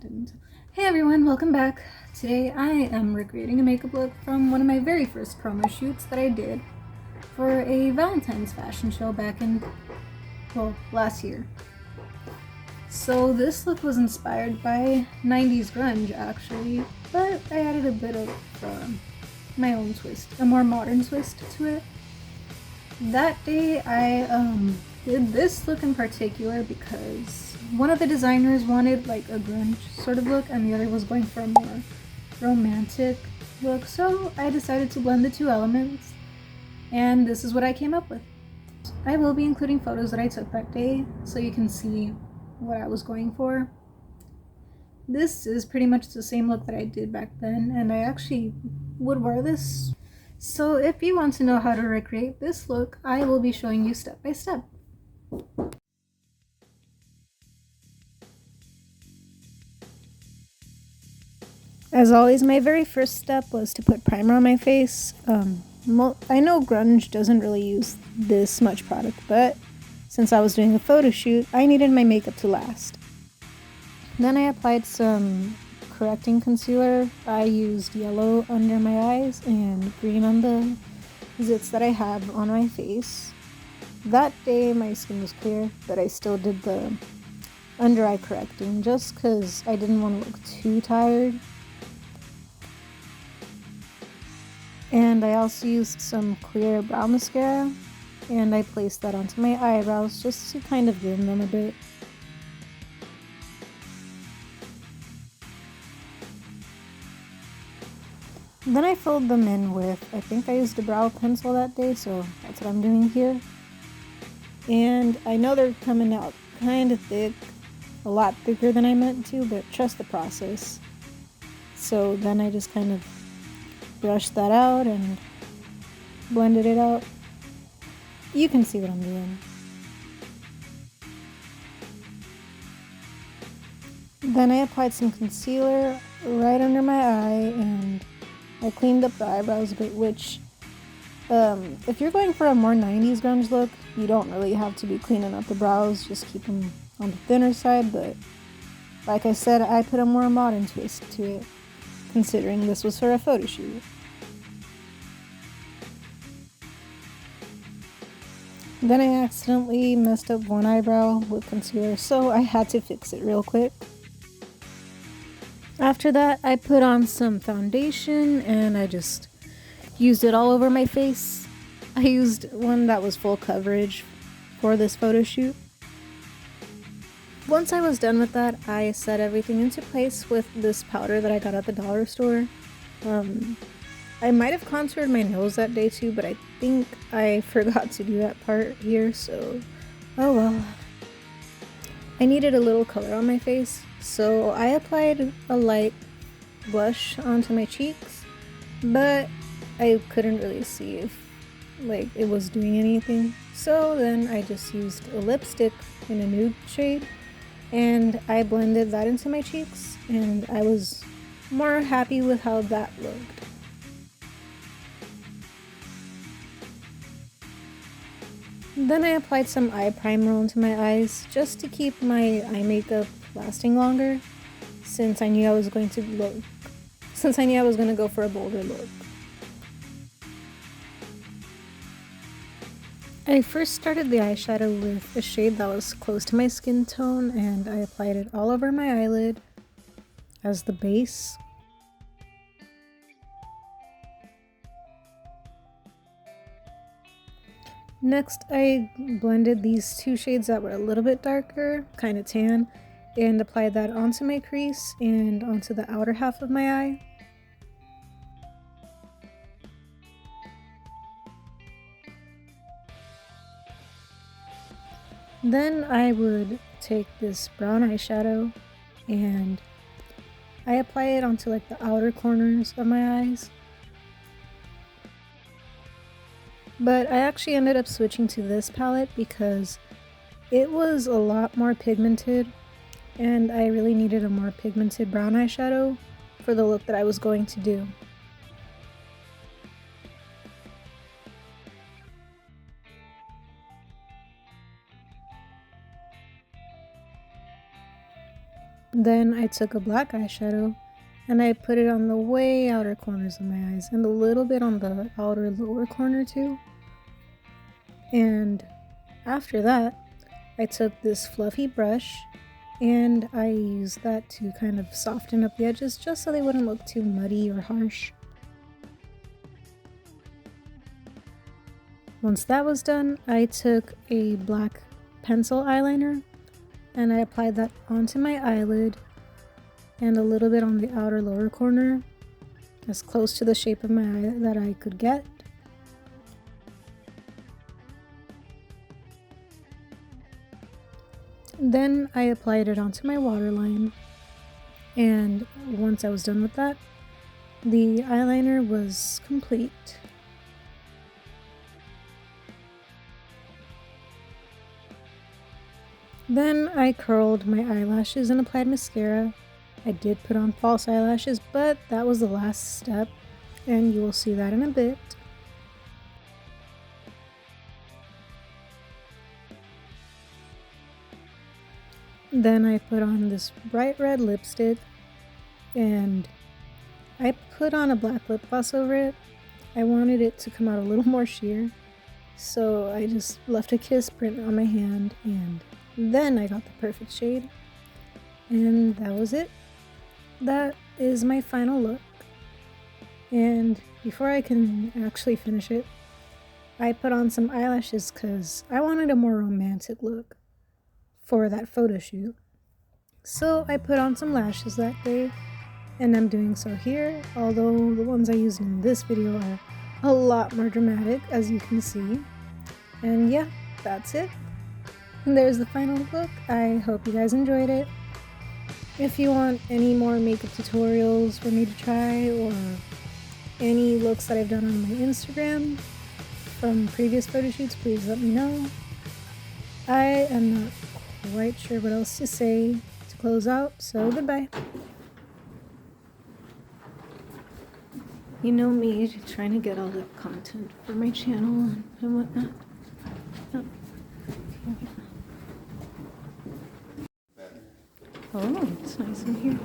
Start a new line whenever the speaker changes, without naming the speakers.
Didn't. Hey everyone, welcome back. Today I am recreating a makeup look from one of my very first promo shoots that I did for a Valentine's fashion show back in, last year. So this look was inspired by 90s grunge actually, but I added a bit of my own twist, a more modern twist to it. That day I did this look in particular because one of the designers wanted like a grunge sort of look and the other was going for a more romantic look, so I decided to blend the two elements and this is what I came up with. I will be including photos that I took that day so you can see what I was going for. This is pretty much the same look that I did back then, and I actually would wear this. So if you want to know how to recreate this look, I will be showing you step by step. As always, my very first step was to put primer on my face. I know grunge doesn't really use this much product, but since I was doing a photo shoot, I needed my makeup to last. Then I applied some correcting concealer. I used yellow under my eyes and green on the zits that I have on my face. That day my skin was clear, but I still did the under eye correcting just because I didn't want to look too tired. And I also used some clear brow mascara and I placed that onto my eyebrows just to kind of dim them a bit. Then I filled them in with, I think I used a brow pencil that day, so that's what I'm doing here. And I know they're coming out kind of thick, a lot thicker than I meant to, but trust the process. So then I just kind of brushed that out and blended it out. You can see what I'm doing. Then I applied some concealer right under my eye and I cleaned up the eyebrows a bit, which if you're going for a more 90s grunge look, you don't really have to be cleaning up the brows, just keep them on the thinner side, but like I said, I put a more modern twist to it, considering this was for a photo shoot. Then I accidentally messed up one eyebrow with concealer, so I had to fix it real quick. After that, I put on some foundation and I just used it all over my face. I used one that was full coverage for this photo shoot. Once I was done with that, I set everything into place with this powder that I got at the dollar store. I might have contoured my nose that day too, but I think I forgot to do that part here, so oh well. I needed a little color on my face, so I applied a light blush onto my cheeks, but I couldn't really see if it was doing anything. So then I just used a lipstick in a nude shade and I blended that into my cheeks and I was more happy with how that looked. Then I applied some eye primer onto my eyes just to keep my eye makeup lasting longer since I knew I was going to go for a bolder look. I first started the eyeshadow with a shade that was close to my skin tone and I applied it all over my eyelid as the base. Next, I blended these two shades that were a little bit darker, kind of tan, and applied that onto my crease and onto the outer half of my eye. Then I would take this brown eyeshadow and I apply it onto the outer corners of my eyes. But I actually ended up switching to this palette because it was a lot more pigmented and I really needed a more pigmented brown eyeshadow for the look that I was going to do. Then I took a black eyeshadow and I put it on the way outer corners of my eyes and a little bit on the outer lower corner too. And after that, I took this fluffy brush and I used that to kind of soften up the edges just so they wouldn't look too muddy or harsh. Once that was done, I took a black pencil eyeliner and I applied that onto my eyelid and a little bit on the outer lower corner, as close to the shape of my eye that I could get. Then I applied it onto my waterline, and once I was done with that, the eyeliner was complete. Then I curled my eyelashes and applied mascara. I did put on false eyelashes, but that was the last step, and you will see that in a bit. Then I put on this bright red lipstick, and I put on a black lip gloss over it. I wanted it to come out a little more sheer, so I just left a kiss print on my hand, and then I got the perfect shade, and that was it. That is my final look. And before I can actually finish it, I put on some eyelashes because I wanted a more romantic look for that photo shoot. So I put on some lashes that day, and I'm doing so here, although the ones I used in this video are a lot more dramatic, as you can see. And yeah, that's it. And there's the final look. I hope you guys enjoyed it. If you want any more makeup tutorials for me to try, or any looks that I've done on my Instagram from previous photo shoots, please let me know. I am not quite sure what else to say to close out, so goodbye. You know me, trying to get all the content for my channel and whatnot. Oh, it's nice in here.